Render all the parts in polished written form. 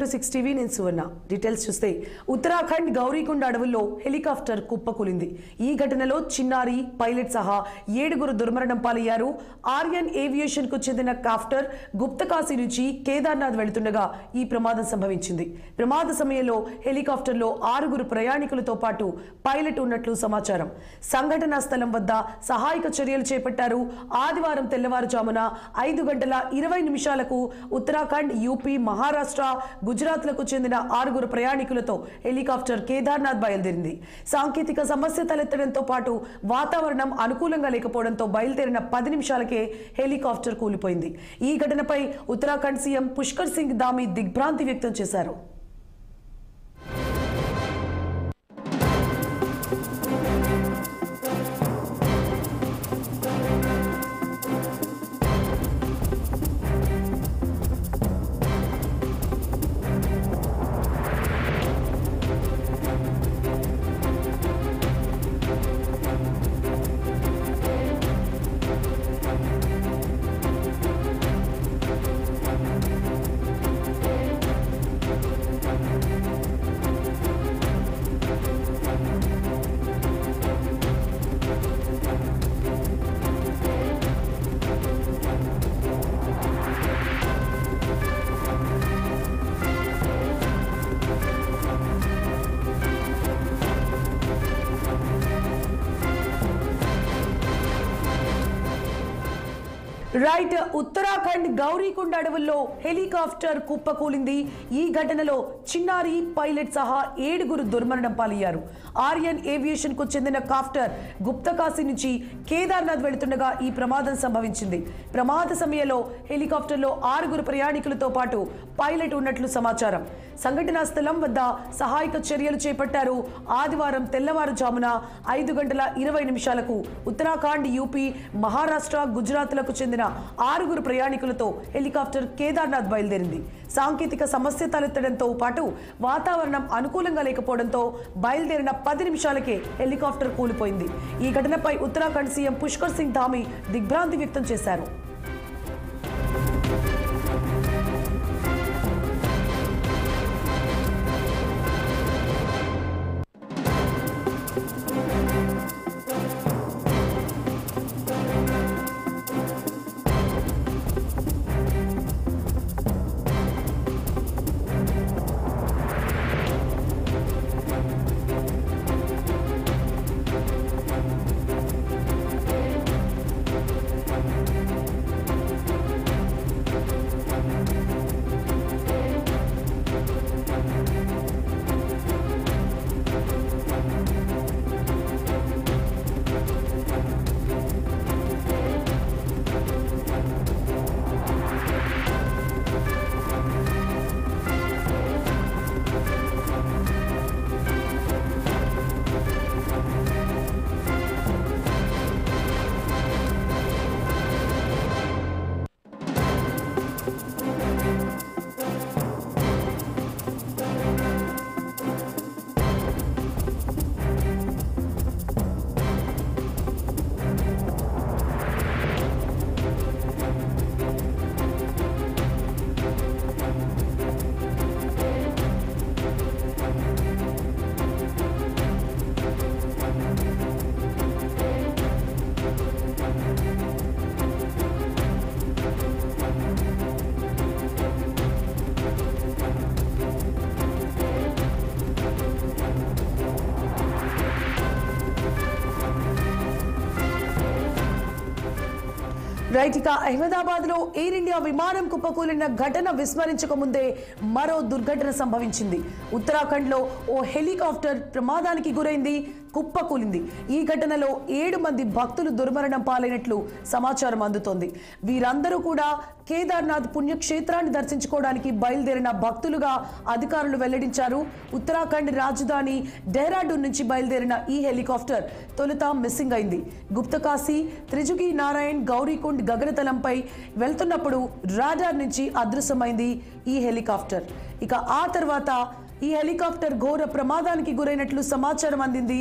to 6 TV నేను సువర్ణ details చూస్తే ఉత్తరాఖండ్ గౌరీకుండ అడవుల్లో హెలికాప్టర్ కుప్పకూలింది. ఈ ఘటనలో చిన్నారి పైలట్ సహా 7గురు దుర్మరణం పాలయ్యారు. ఆర్యన్ ఏవియేషన్ కు చెందిన కాప్టర్ గుప్తకాశీ నుంచి కేదార్నాథ్ వెళ్తుండగా ఈ ప్రమాదం సంభవించింది. ప్రమాద సమయంలో హెలికాప్టర్లో 6గురు ప్రయాణికులతో పాటు పైలట్ ఉన్నట్లు సమాచారం. సంఘటనా స్థలం వద్ద సహాయక చర్యలు చేపట్టారు. ఆదివారం తెల్లవారుజామున 5:20 ఉత్తరాఖండ్, యూపీ, మహారాష్ట్ర, గుజరాత్లకు చెందిన 6గురు ప్రయాణికులతో హెలికాప్టర్ కేదార్నాథ్ బయలుదేరింది. సాంకేతిక సమస్య తలెత్తడంతో పాటు వాతావరణం అనుకూలంగా లేకపోవడంతో బయలుదేరిన 10 నిమిషాలకే హెలికాప్టర్ కూలిపోయింది. ఈ ఘటనపై ఉత్తరాఖండ్ సీఎం పుష్కర్ సింగ్ ధామీ దిగ్భ్రాంతి వ్యక్తం చేశారు. రైట్, ఉత్తరాఖండ్ గౌరీకుండ అడవుల్లో హెలికాప్టర్ కుప్పకూలింది. ఈ ఘటనలో చిన్నారి పైలట్ సహా 7గురు దుర్మరణం పాలయ్యారు. ఆర్యన్ ఏవియేషన్ కు చెందిన కాప్టర్ గుప్తకాశీ నుంచి కేదార్నాథ్ వెళుతుండగా ఈ ప్రమాదం సంభవించింది. ప్రమాద సమయంలో హెలికాప్టర్లో 6గురు ప్రయాణికులతో పాటు పైలట్ ఉన్నట్లు సమాచారం. సంఘటనా స్థలం వద్ద సహాయక చర్యలు చేపట్టారు. ఆదివారం తెల్లవారుజామున 5:20 ఉత్తరాఖండ్, యూపీ, మహారాష్ట్ర, గుజరాత్లకు చెందిన 6గురు ప్రయాణికులతో హెలికాప్టర్ కేదార్నాథ్ బయలుదేరింది. సాంకేతిక సమస్య తలెత్తడంతో పాటు వాతావరణం అనుకూలంగా లేకపోవడంతో బయలుదేరిన 10 నిమిషాలకే హెలికాప్టర్ కూలిపోయింది. ఈ ఘటనపై ఉత్తరాఖండ్ సీఎం పుష్కర్ సింగ్ ధామీ దిగ్భ్రాంతి వ్యక్తం చేశారు. రైట్, ఇక అహ్మదాబాద్ లో ఎయిర్ ఇండియా విమానం కుప్పకూలిన ఘటన విస్మరించక ముందే మరో దుర్ఘటన సంభవించింది. ఉత్తరాఖండ్ లో ఓ హెలికాప్టర్ ప్రమాదానికి గురైంది, కుప్పకూలింది. ఈ ఘటనలో 7 మంది భక్తులు దుర్మరణం పాలైనట్లు సమాచారం అందుతోంది. వీరందరూ కూడా కేదార్నాథ్ పుణ్యక్షేత్రాన్ని దర్శించుకోవడానికి బయలుదేరిన భక్తులుగా అధికారులు వెల్లడించారు. ఉత్తరాఖండ్ రాజధాని డెహ్రాడూన్ నుంచి బయలుదేరిన ఈ హెలికాప్టర్ తొలుత మిస్సింగ్ అయింది. గుప్తకాశీ, త్రిజుగి నారాయణ్, గౌరీకుండ్ గగనతలంపై వెళ్తున్నప్పుడు రాడార్ నుంచి అదృశ్యమైంది ఈ హెలికాప్టర్. ఇక ఆ తర్వాత ఈ హెలికాప్టర్ ఘోర ప్రమాదానికి గురైనట్లు సమాచారం అందింది.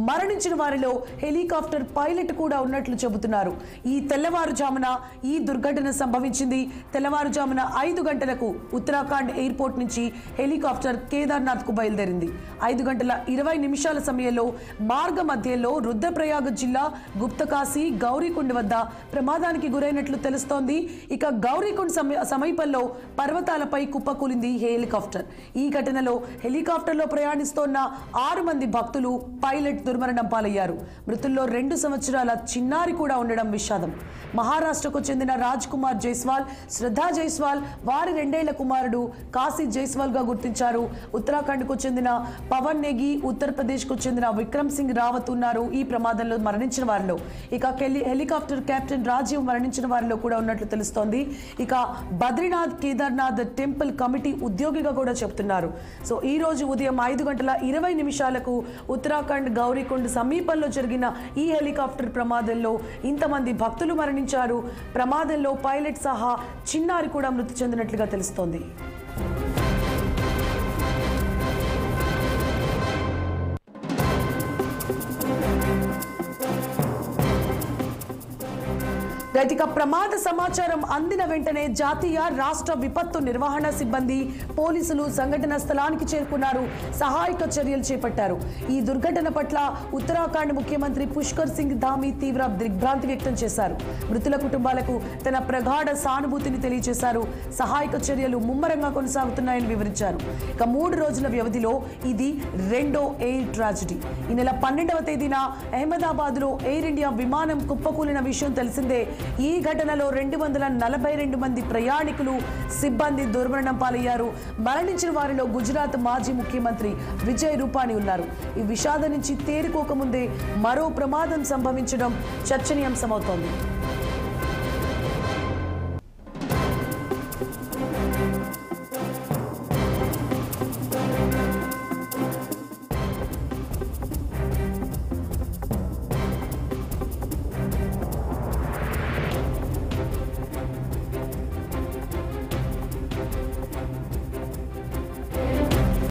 మరణించిన వారిలో హెలికాప్టర్ పైలట్ కూడా ఉన్నట్లు చెబుతున్నారు. ఈ తెల్లవారుజామున ఈ దుర్ఘటన సంభవించింది. తెల్లవారుజామున 5 గంటలకు ఉత్తరాఖండ్ ఎయిర్పోర్ట్ నుంచి హెలికాప్టర్ కేదార్నాథ్ కు బయలుదేరింది. 5 గంటల 20 నిమిషాల సమయంలో మార్గ మధ్యలో రుద్రప్రయాగ జిల్లా గుప్తకాశీ గౌరీకుండ్ వద్ద ప్రమాదానికి గురైనట్లు తెలుస్తోంది. ఇక గౌరీకుండ్ సమీపంలో పర్వతాలపై కుప్పకూలింది హెలికాప్టర్. ఈ ఘటనలో హెలికాప్టర్లో ప్రయాణిస్తోన్న 6 మంది భక్తులు, పైలట్ దుర్మరణం పాలయ్యారు. మృతుల్లో 2 సంవత్సరాల చిన్నారి కూడా ఉండడం విషాదం. మహారాష్ట్రకు చెందిన రాజ్ కుమార్ జైస్వాల్, శ్రద్ధా జైస్వాల్ వారి 2 ఏళ్ల కుమారుడు కాశీ జైస్వాల్ గా గుర్తించారు. ఉత్తరాఖండ్ కు చెందిన పవన్ నేగి, ఉత్తరప్రదేశ్ కు చెందిన విక్రమ్ సింగ్ రావత్ ఉన్నారు ఈ ప్రమాదంలో మరణించిన వారిలో. ఇక హెలికాప్టర్ కెప్టెన్ రాజీవ్ మరణించిన వారిలో కూడా ఉన్నట్లు తెలుస్తోంది. ఇక బద్రీనాథ్ కేదార్నాథ్ టెంపుల్ కమిటీ ఉద్యోగిగా కూడా చెప్తున్నారు. సో ఈ రోజు ఉదయం 5 గంటల 20 నిమిషాలకు ఉత్తరాఖండ్ గౌరీకుండ్ సమీపంలో జరిగిన ఈ హెలికాప్టర్ ప్రమాదంలో ఇంతమంది భక్తులు మరణించారు. ప్రమాదంలో పైలట్ సహా చిన్నారి కూడా మృతి చెందినట్లుగా తెలుస్తోంది. ఇక ప్రమాద సమాచారం అందిన వెంటనే జాతీయ రాష్ట్ర విపత్తు నిర్వహణ సిబ్బంది, పోలీసులు సంఘటన స్థలానికి చేరుకున్నారు. సహాయక చర్యలు చేపట్టారు. ఈ దుర్ఘటన పట్ల ఉత్తరాఖండ్ ముఖ్యమంత్రి పుష్కర్ సింగ్ ధామీ తీవ్ర దిగ్భ్రాంతి వ్యక్తం చేశారు. మృతుల కుటుంబాలకు తన ప్రగాఢ సానుభూతిని తెలియజేశారు. సహాయక చర్యలు ముమ్మరంగా కొనసాగుతున్నాయని వివరించారు. ఇక 3 రోజుల వ్యవధిలో ఇది 2వ ఎయిర్ ట్రాజడీ. ఈ నెల 12వ తేదీన అహ్మదాబాద్ లో ఎయిర్ ఇండియా విమానం కుప్పకూలిన విషయం తెలిసిందే. ఈ ఘటనలో 242 మంది ప్రయాణికులు, సిబ్బంది దుర్మరణం పాలయ్యారు. మరణించిన వారిలో గుజరాత్ మాజీ ముఖ్యమంత్రి విజయ్ రూపానీ ఉన్నారు. ఈ విషాదం నుంచి తేరుకోకముందే మరో ప్రమాదం సంభవించడం చర్చనీయాంశమవుతోంది.